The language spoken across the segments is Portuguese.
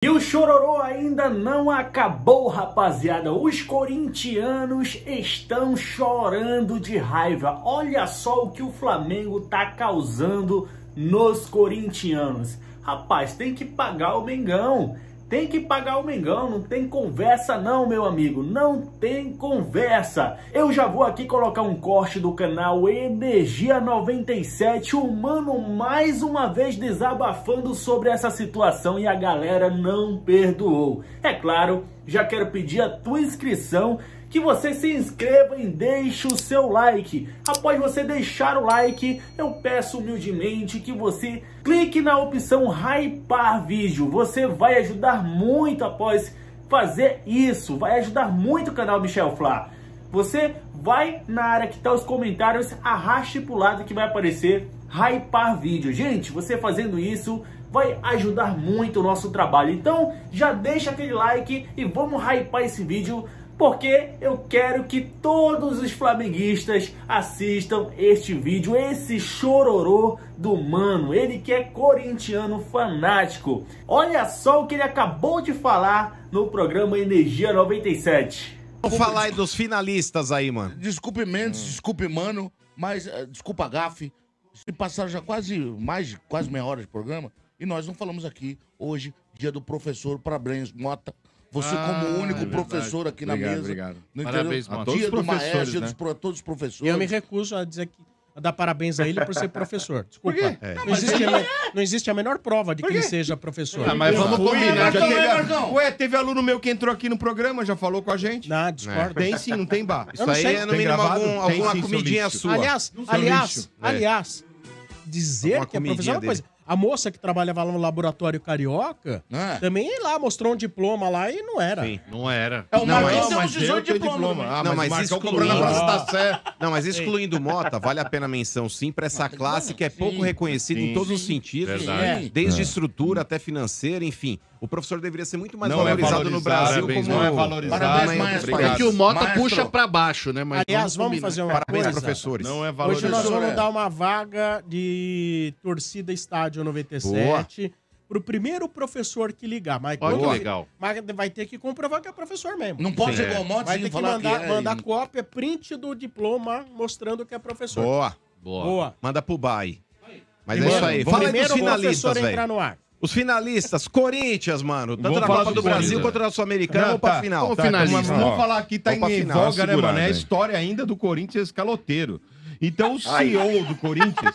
E o chororô ainda não acabou, rapaziada. Os corintianos estão chorando de raiva. Olha só o que o Flamengo tá causando nos corintianos. Rapaz, tem que pagar o Mengão. Tem que pagar o Mengão, não tem conversa não, meu amigo, não tem conversa. Eu já vou aqui colocar um corte do canal Energia 97, o mano mais uma vez desabafando sobre essa situação e a galera não perdoou. É claro, já quero pedir a tua inscrição, que você se inscreva e deixe o seu like. Após você deixar o like, eu peço humildemente que você clique na opção hypar vídeo. Você vai ajudar muito após fazer isso. Vai ajudar muito o canal Michel Flá. Você vai na área que está os comentários, arraste para o lado que vai aparecer hypar vídeo. Gente, você fazendo isso vai ajudar muito o nosso trabalho. Então já deixa aquele like e vamos hypar esse vídeo, porque eu quero que todos os flamenguistas assistam este vídeo, esse chororô do mano, ele que é corintiano fanático. Olha só o que ele acabou de falar no programa Energia 97. Vamos falar aí dos finalistas aí, mano. Desculpe Mendes, desculpe Mano, mas desculpa Gafe. Se passaram já quase meia hora de programa e nós não falamos aqui hoje, dia do professor. Parabéns, Mota. Você como o único professor aqui na mesa. Obrigado. Parabéns, Mota. Dia do maestro, dia de todos os professores. E eu me recuso a dizer a dar parabéns a ele por ser professor. Desculpa. Por quê? Não existe a menor prova de que ele seja professor. Ah, mas vamos combinar. Ué, teve aluno meu que entrou aqui no programa, já falou com a gente. Não, discordo. Tem sim, não tem bar. Eu não sei. É no mínimo alguma comidinha sua. Aliás, dizer que é professor é uma coisa. A moça que trabalhava lá no laboratório carioca também lá mostrou um diploma lá e não era. Sim, não era. É o Marquinhos tem mas 18 diploma. Ah, não, mas excluindo o Mota, vale a pena menção sim para essa classe que é pouco reconhecida em todos os sentidos. Verdade. Desde estrutura até financeira, enfim. O professor deveria ser muito mais valorizado no Brasil. Parabéns, como não é valorizado. Parabéns, maestro. É que o Mota Maestro. puxa pra baixo, né? Mas Aliás, vamos fazer uma Parabéns, coisa. professores. Não é Hoje valorizado. nós vamos dar uma vaga de torcida Estádio 97 pro primeiro professor que ligar. Mas, Olha que legal. mas vai ter que comprovar que é professor mesmo. Não pode ser igual o Mota Vai sem ter que falar mandar cópia, print do diploma mostrando que é professor. Boa. Manda pro Bai. Mas E, é isso mano, aí. o Fala aí dos primeiro finalistas, professor a entrar velho. no ar. Os finalistas, Corinthians, mano. Tanto Vamos na falar Copa do do Brasil Corinthians. quanto na Sul-Americana, vamos pra final. Vamos finalista. Vamos falar aqui, tá Vamos pra em final, voga, né, segurar, mano? É a velho. história ainda do Corinthians caloteiro. Então, o CEO do Corinthians,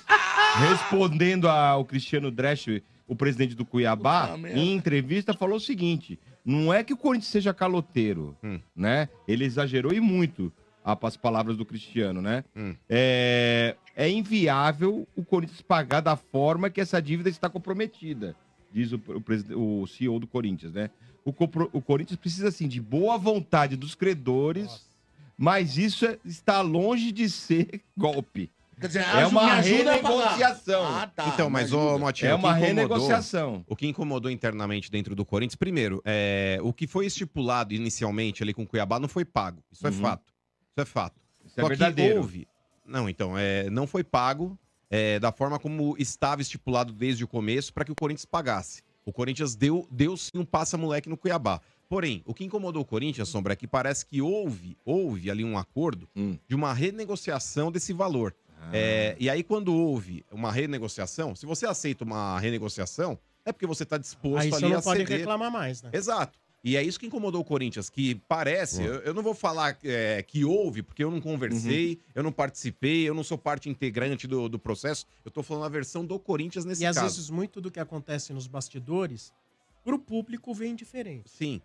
respondendo ao Cristiano Dresch, o presidente do Cuiabá, em entrevista, falou o seguinte: não é que o Corinthians seja caloteiro, né? Ele exagerou e muito as palavras do Cristiano, né? É inviável o Corinthians pagar da forma que essa dívida está comprometida, diz o CEO do Corinthians, né? O Corinthians precisa, assim, de boa vontade dos credores, mas isso está longe de ser golpe. Quer dizer, É uma me ajuda a pagar. renegociação. Tá. Então, mas, ô, Motinha, É o que uma incomodou- renegociação. O que incomodou internamente dentro do Corinthians, primeiro, o que foi estipulado inicialmente ali com o Cuiabá não foi pago. Isso é fato. Isso é fato. Isso é Só que verdadeiro. houve... Não, então, não foi pago da forma como estava estipulado desde o começo para que o Corinthians pagasse. O Corinthians deu sim um passa-moleque no Cuiabá. Porém, o que incomodou o Corinthians, Sombra, é que parece que houve ali um acordo de uma renegociação desse valor. E aí, quando houve uma renegociação, se você aceita uma renegociação, é porque você está disposto Aí ali você não a pode ceder. reclamar mais, né? Exato. E é isso que incomodou o Corinthians, que parece, eu não vou falar que houve, porque eu não conversei, eu não participei, eu não sou parte integrante do processo, eu tô falando a versão do Corinthians nesse E às caso. vezes muito do que acontece nos bastidores, pro público vem diferente. Sim.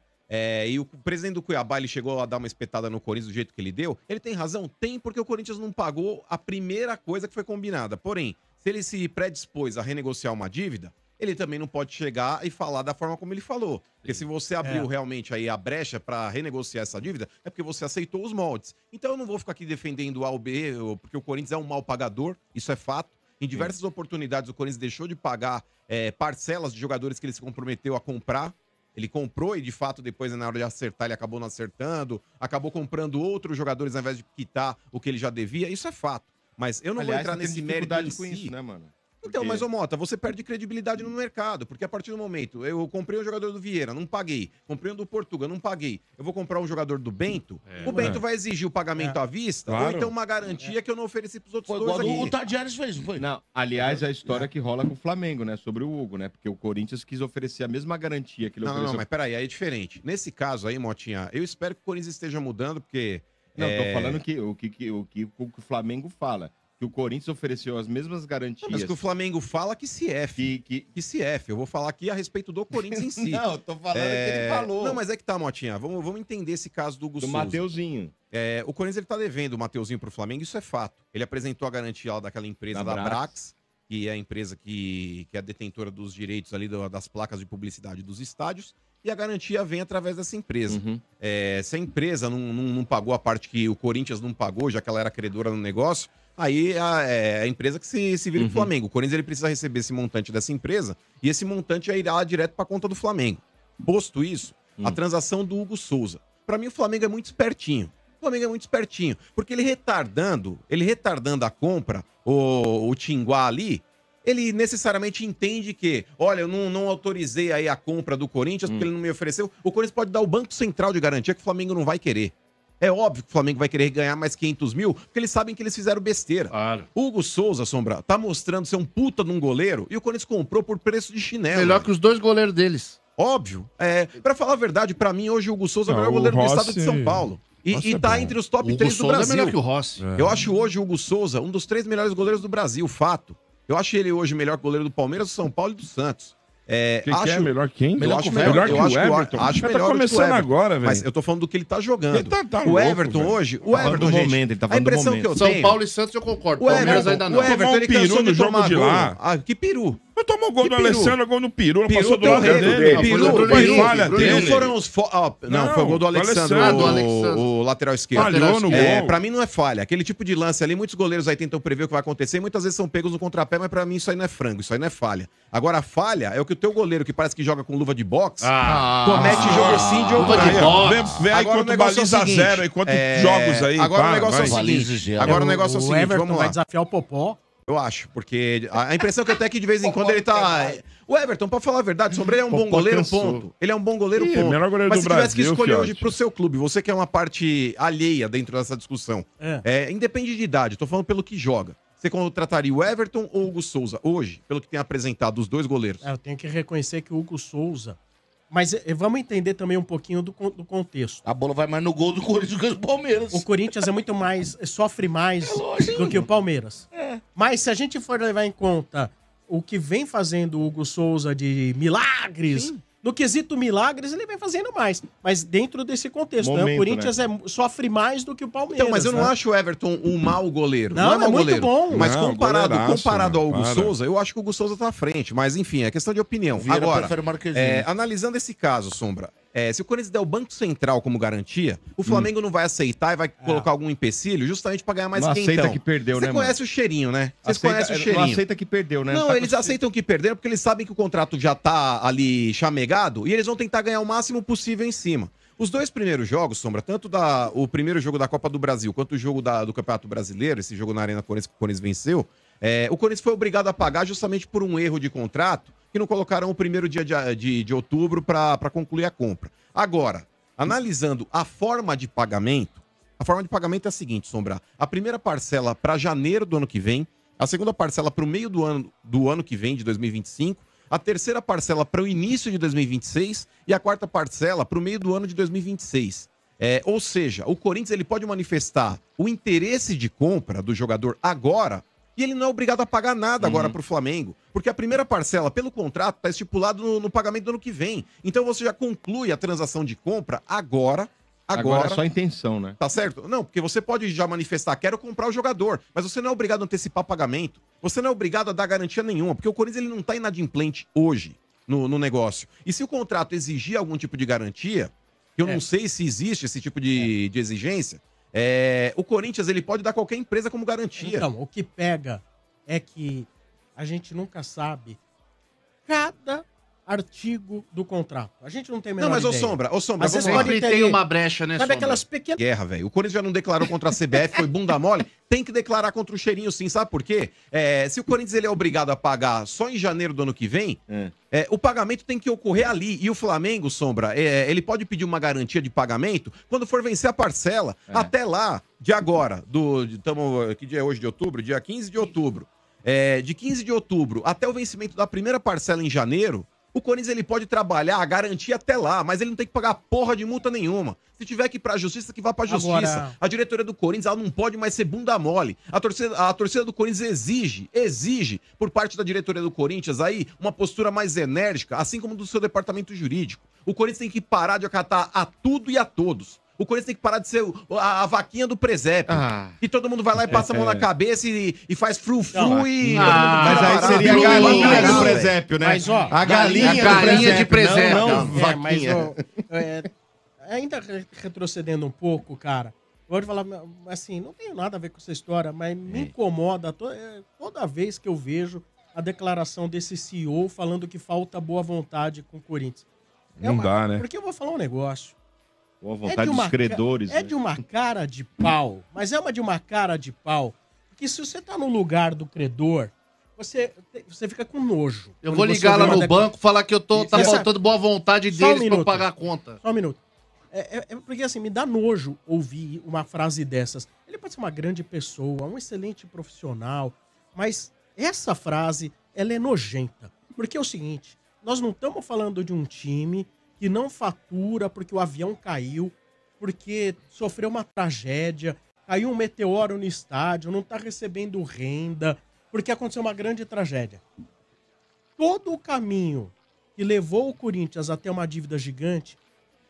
E o presidente do Cuiabá, ele chegou a dar uma espetada no Corinthians do jeito que ele deu. Ele tem razão? Tem, porque o Corinthians não pagou a primeira coisa que foi combinada. Porém, se ele se predispôs a renegociar uma dívida, ele também não pode chegar e falar da forma como ele falou. Porque se você abriu realmente aí a brecha para renegociar essa dívida, é porque você aceitou os moldes. Então eu não vou ficar aqui defendendo o A ou B, porque o Corinthians é um mau pagador, isso é fato. Em diversas oportunidades o Corinthians deixou de pagar parcelas de jogadores que ele se comprometeu a comprar. Ele comprou e, de fato, depois, na hora de acertar, ele acabou não acertando. Acabou comprando outros jogadores ao invés de quitar o que ele já devia. Isso é fato. Mas eu não vou entrar nesse mérito em com si. isso, né, mano? Então, mas, ô Mota, você perde credibilidade no mercado, porque a partir do momento, eu comprei um jogador do Vieira, não paguei. Comprei um do Portuga, não paguei. Eu vou comprar um jogador do Bento, o Bento vai exigir o pagamento à vista, ou então uma garantia que eu não ofereci pros outros dois aqui. O Tadieres fez, não foi? Não, aliás, a história que rola com o Flamengo, né? Sobre o Hugo, né? Porque o Corinthians quis oferecer a mesma garantia que ele ofereceu. Não, mas peraí, aí é diferente. Nesse caso aí, Motinha, eu espero que o Corinthians esteja mudando, porque... Não, tô falando que o que o Flamengo fala. Que o Corinthians ofereceu as mesmas garantias. Mas que o Flamengo fala que se F. Que se F. Eu vou falar aqui a respeito do Corinthians em si. Não, eu tô falando que ele falou. Não, mas é que tá, Motinha. Vamos entender esse caso do Hugo Souza. Do Mateuzinho. O Corinthians ele tá devendo o Mateuzinho pro Flamengo, isso é fato. Ele apresentou a garantia lá daquela empresa da Brax, que é a empresa que é a detentora dos direitos ali das placas de publicidade dos estádios. E a garantia vem através dessa empresa. Se a empresa não pagou a parte que o Corinthians não pagou, já que ela era credora no negócio, aí é a empresa que se vira com o Flamengo. O Corinthians ele precisa receber esse montante dessa empresa e esse montante irá direto para a conta do Flamengo. Posto isso, a transação do Hugo Souza. Para mim, o Flamengo é muito espertinho. O Flamengo é muito espertinho, porque ele retardando a compra, o Tinguá ali, ele necessariamente entende que, olha, eu não autorizei aí a compra do Corinthians porque ele não me ofereceu. O Corinthians pode dar o Banco Central de garantia que o Flamengo não vai querer. É óbvio que o Flamengo vai querer ganhar mais 500 mil, porque eles sabem que eles fizeram besteira. Claro. Hugo Souza, Sombra, tá mostrando ser um puta de um goleiro e o Corinthians comprou por preço de chinelo. Melhor que os dois goleiros deles. Óbvio. Pra falar a verdade, pra mim, hoje o Hugo Souza é o melhor goleiro do estado de São Paulo. E tá entre os top 3 do Brasil. É melhor que o Rossi. Eu acho hoje o Hugo Souza um dos 3 melhores goleiros do Brasil, fato. Eu acho ele hoje o melhor goleiro do Palmeiras, do São Paulo e do Santos. Quem é melhor quem? Melhor que o Everton. Acho melhor tá começando agora, velho. Mas eu tô falando do que ele tá jogando. Ele tá o louco, Everton velho. hoje... O Everton, do gente, momento, ele tá a falando do impressão momento. que eu São tenho... Paulo e Santos eu concordo. O Palmeiras Everton, ainda não. O Everton, ele Tomou um cansou peru de no jogo tomar de gol. lá. Que peru? Mas tomou gol do peru? Alessandro, gol no peru, Peru passou do tem o lado dedo dele. Peru, falha dele. foram os... Não, foi o gol do Alexandre, o lateral esquerdo. Falhou no gol. Pra mim não é falha. Aquele tipo de lance ali, muitos goleiros aí tentam prever o que vai acontecer, e muitas vezes são pegos no contrapé, mas pra mim isso aí não é frango, isso aí não é falha. Agora, a falha é o que o teu goleiro, que parece que joga com luva de boxe, comete jogo sim, jogo luva de boxe. Vem aí quanto baliza zero, aí quanto jogos aí. Agora o negócio é o seguinte. Agora o negócio é o seguinte, Everton vamos vai lá. desafiar o Popó. Eu acho, porque a impressão que eu tenho é que de vez em quando ele tá... O Everton, pra falar a verdade, Sombra, ele é um bom goleiro, ponto. Ele é um bom goleiro, ponto. Melhor goleiro Mas do se tivesse que Brasil, escolher fiote. hoje pro seu clube, você que é uma parte alheia dentro dessa discussão, independe de idade, tô falando pelo que joga. Você contrataria o Everton ou o Hugo Souza hoje, pelo que tem apresentado os dois goleiros? Eu tenho que reconhecer que o Hugo Souza... Mas vamos entender também um pouquinho do contexto. A bola vai mais no gol do Corinthians do que do Palmeiras. O Corinthians é muito mais... sofre mais do que o Palmeiras. Mas se a gente for levar em conta o que vem fazendo o Hugo Souza de milagres... No quesito milagres, ele vem fazendo mais. Mas dentro desse contexto, né? O Corinthians sofre mais do que o Palmeiras. Então, mas eu não acho o Everton um mau goleiro. Não, é mau muito goleiro. bom. Mas Não, comparado ao Hugo para. Souza, eu acho que o Hugo Souza tá à frente. Mas enfim, é questão de opinião. Vieira Agora, prefere o Marquezinho. analisando esse caso, Sombra, se o Corinthians der o Banco Central como garantia, o Flamengo não vai aceitar e vai colocar algum empecilho justamente pra ganhar mais Não quinhentão. aceita que perdeu, né, Você conhece o cheirinho, né? Vocês conhecem o Não cheirinho. aceita que perdeu, né? Não, Tá eles com- aceitam que perderam porque eles sabem que o contrato já tá ali chamegado e eles vão tentar ganhar o máximo possível em cima. Os dois primeiros jogos, Sombra, tanto o primeiro jogo da Copa do Brasil quanto o jogo do Campeonato Brasileiro, esse jogo na Arena Corinthians que o Corinthians venceu, o Corinthians foi obrigado a pagar justamente por um erro de contrato que não colocaram o primeiro dia de outubro para concluir a compra. Agora, analisando a forma de pagamento é a seguinte, Sombra. A primeira parcela para janeiro do ano que vem, a segunda parcela para o meio do ano que vem, de 2025, a terceira parcela para o início de 2026 e a quarta parcela para o meio do ano de 2026. Ou seja, o Corinthians ele pode manifestar o interesse de compra do jogador agora e ele não é obrigado a pagar nada agora para o Flamengo. Porque a primeira parcela, pelo contrato, está estipulado no pagamento do ano que vem. Então você já conclui a transação de compra agora Agora é só intenção, né? Tá certo? Não, porque você pode já manifestar, quero comprar o jogador, mas você não é obrigado a antecipar pagamento. Você não é obrigado a dar garantia nenhuma, porque o Corinthians ele não tá inadimplente hoje no negócio. E se o contrato exigir algum tipo de garantia, que eu não sei se existe esse tipo de exigência, o Corinthians ele pode dar qualquer empresa como garantia. Então, o que pega é que a gente nunca sabe. artigo do contrato. A gente não tem a menor Não, mas ô ideia. Sombra, Às vamos vezes lá. pode Sempre ter tem ali- uma brecha, né, Sabe Sombra? aquelas pequenas... Guerra, velho. O Corinthians já não declarou contra a CBF, foi bunda mole. Tem que declarar contra o Cheirinho sim, sabe por quê? Se o Corinthians ele é obrigado a pagar só em janeiro do ano que vem, o pagamento tem que ocorrer ali. E o Flamengo, Sombra, ele pode pedir uma garantia de pagamento quando for vencer a parcela. Até lá, de agora, que dia é hoje de outubro? Dia 15 de outubro. De 15 de outubro até o vencimento da primeira parcela em janeiro, o Corinthians ele pode trabalhar a garantia até lá, mas ele não tem que pagar porra de multa nenhuma. Se tiver que ir pra justiça, que vá pra justiça. Agora- A diretoria do Corinthians ela não pode mais ser bunda mole. A torcida do Corinthians exige por parte da diretoria do Corinthians aí uma postura mais enérgica, assim como do seu departamento jurídico. O Corinthians tem que parar de acatar a tudo e a todos. O Corinthians tem que parar de ser a vaquinha do presépio. E todo mundo vai lá e passa a mão na cabeça e faz frufru e... Mas aí seria a galinha do presépio, né? Mas, ó, a galinha de presépio. Não, mas, vaquinha. ó, ainda retrocedendo um pouco, cara, eu vou te falar, assim, não tenho nada a ver com essa história, mas me incomoda toda vez que eu vejo a declaração desse CEO falando que falta boa vontade com o Corinthians. Não dá, né? Porque eu vou falar um negócio. Com a vontade dos credores. É de uma cara de pau, mas é de uma cara de pau, porque se você tá no lugar do credor, você fica com nojo. Eu Quando vou você ligar vê lá uma no banco, falar que tá Essa- faltando boa vontade Só um deles pra eu minuto. pagar a conta. Só um minuto. Porque assim, me dá nojo ouvir uma frase dessas. Ele pode ser uma grande pessoa, um excelente profissional, mas essa frase, ela é nojenta. Porque é o seguinte, nós não estamos falando de um time que não fatura porque o avião caiu, porque sofreu uma tragédia, caiu um meteoro no estádio, não está recebendo renda, porque aconteceu uma grande tragédia. Todo o caminho que levou o Corinthians até uma dívida gigante,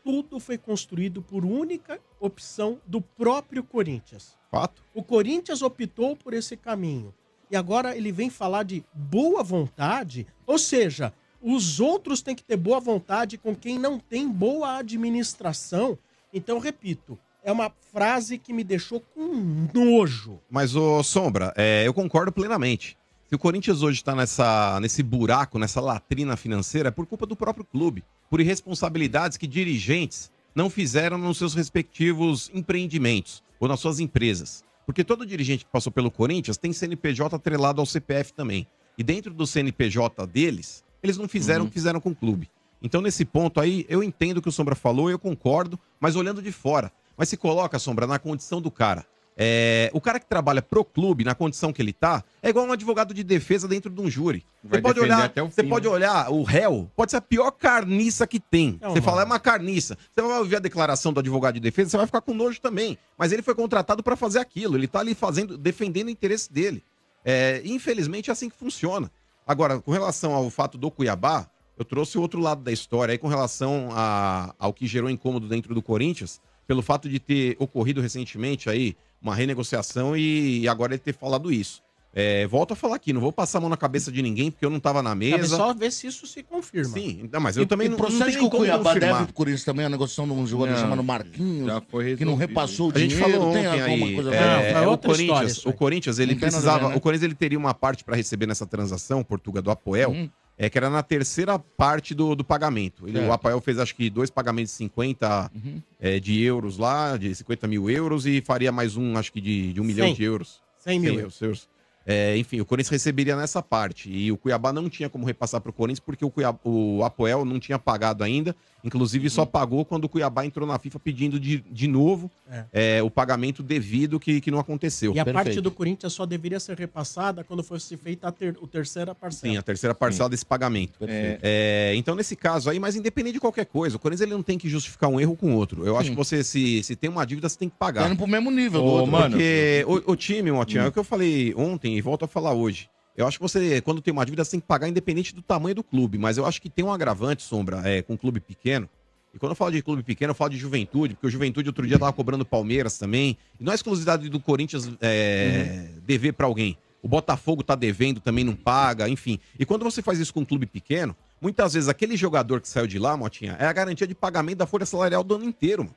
tudo foi construído por única opção do próprio Corinthians. Fato. O Corinthians optou por esse caminho. E agora ele vem falar de boa vontade, ou seja, os outros têm que ter boa vontade com quem não tem boa administração. Então, repito, é uma frase que me deixou com nojo. Mas, ô Sombra, eu concordo plenamente. Se o Corinthians hoje tá nesse buraco, nessa latrina financeira, é por culpa do próprio clube. Por irresponsabilidades que dirigentes não fizeram nos seus respectivos empreendimentos ou nas suas empresas. Porque todo dirigente que passou pelo Corinthians tem CNPJ atrelado ao CPF também. E dentro do CNPJ deles, eles não fizeram o que fizeram com o clube. Então, nesse ponto aí, eu entendo o que o Sombra falou, eu concordo, mas olhando de fora. Mas se coloca, Sombra, na condição do cara. O cara que trabalha pro clube, na condição que ele tá, é igual um advogado de defesa dentro de um júri. Vai defender até o Você fim, pode né? olhar, o réu pode ser a pior carniça que tem. Não, Você não. fala, é uma carniça. Você vai ouvir a declaração do advogado de defesa, você vai ficar com nojo também. Mas ele foi contratado pra fazer aquilo, ele tá ali defendendo o interesse dele. Infelizmente é assim que funciona. Agora, com relação ao fato do Cuiabá, eu trouxe o outro lado da história aí com relação ao que gerou incômodo dentro do Corinthians, pelo fato de ter ocorrido recentemente aí uma renegociação e agora ele ter falado isso. Volto a falar aqui, não vou passar a mão na cabeça de ninguém, porque eu não tava na Cabe mesa. só ver se isso se confirma. Sim, não, mas eu também não procede tenho que o como Cuiabá confirmar. deve pro Corinthians também a negociação de um jogador Não, chamado Marquinhos, já foi que não resolvido. repassou o A gente dinheiro. falou Tem ontem alguma aí, coisa Não, é o outra história Corinthians, isso aí. o Corinthians, ele Não tem nada a precisava, ver, né? o Corinthians ele teria uma parte para receber nessa transação, Portuga do Apoel, que era na terceira parte do pagamento. O Apoel fez acho que 2 pagamentos de 50 de euros lá, de 50 mil euros e faria mais um, acho que de 1 milhão 100. de euros. 100 mil 100 euros. Enfim, o Corinthians receberia nessa parte. E o Cuiabá não tinha como repassar para o Corinthians porque o Apoel não tinha pagado ainda. Inclusive, só pagou quando o Cuiabá entrou na FIFA pedindo de novo o pagamento devido que não aconteceu. E a parte Perfeito. do Corinthians só deveria ser repassada quando fosse feita a terceira parcela. Sim, a terceira parcela desse pagamento. Então, nesse caso aí, mas independente de qualquer coisa, o Corinthians ele não tem que justificar um erro com o outro. Eu acho que você, se tem uma dívida, você tem que Tá pagar. indo pro mesmo nível do Ô, outro. mano. Porque o time, Motinha, é o que eu falei ontem e volto a falar hoje. Eu acho que você, quando tem uma dívida, você tem que pagar independente do tamanho do clube. Mas eu acho que tem um agravante, Sombra, com um clube pequeno. E quando eu falo de clube pequeno, eu falo de Juventude, porque o Juventude outro dia tava cobrando Palmeiras também. E não é exclusividade do Corinthians dever pra alguém. O Botafogo tá devendo, também não paga, enfim. E quando você faz isso com um clube pequeno, muitas vezes aquele jogador que saiu de lá, Motinha, é a garantia de pagamento da folha salarial do ano inteiro, mano.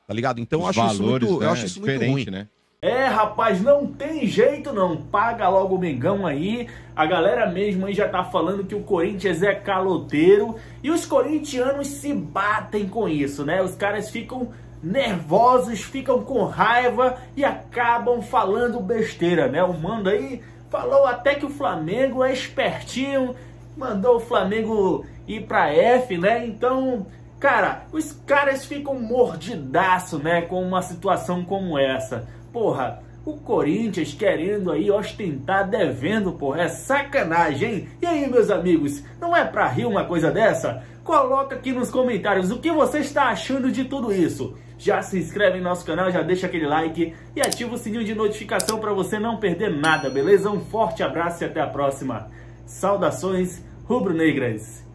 Tá ligado? Então eu Os acho isso valores, muito, né? eu acho isso muito ruim. Né? É, rapaz, não tem jeito não, paga logo o Mengão aí, a galera mesmo aí já tá falando que o Corinthians é caloteiro e os corintianos se batem com isso, né? Os caras ficam nervosos, ficam com raiva e acabam falando besteira, né? O Mando aí falou até que o Flamengo é espertinho, mandou o Flamengo ir pra F, né? Então, cara, os caras ficam mordidaço, né, com uma situação como essa. Porra, o Corinthians querendo aí ostentar devendo, porra, é sacanagem, hein? E aí, meus amigos, não é pra rir uma coisa dessa? Coloca aqui nos comentários o que você está achando de tudo isso. Já se inscreve em nosso canal, já deixa aquele like e ativa o sininho de notificação para você não perder nada, beleza? Um forte abraço e até a próxima. Saudações rubro-negras.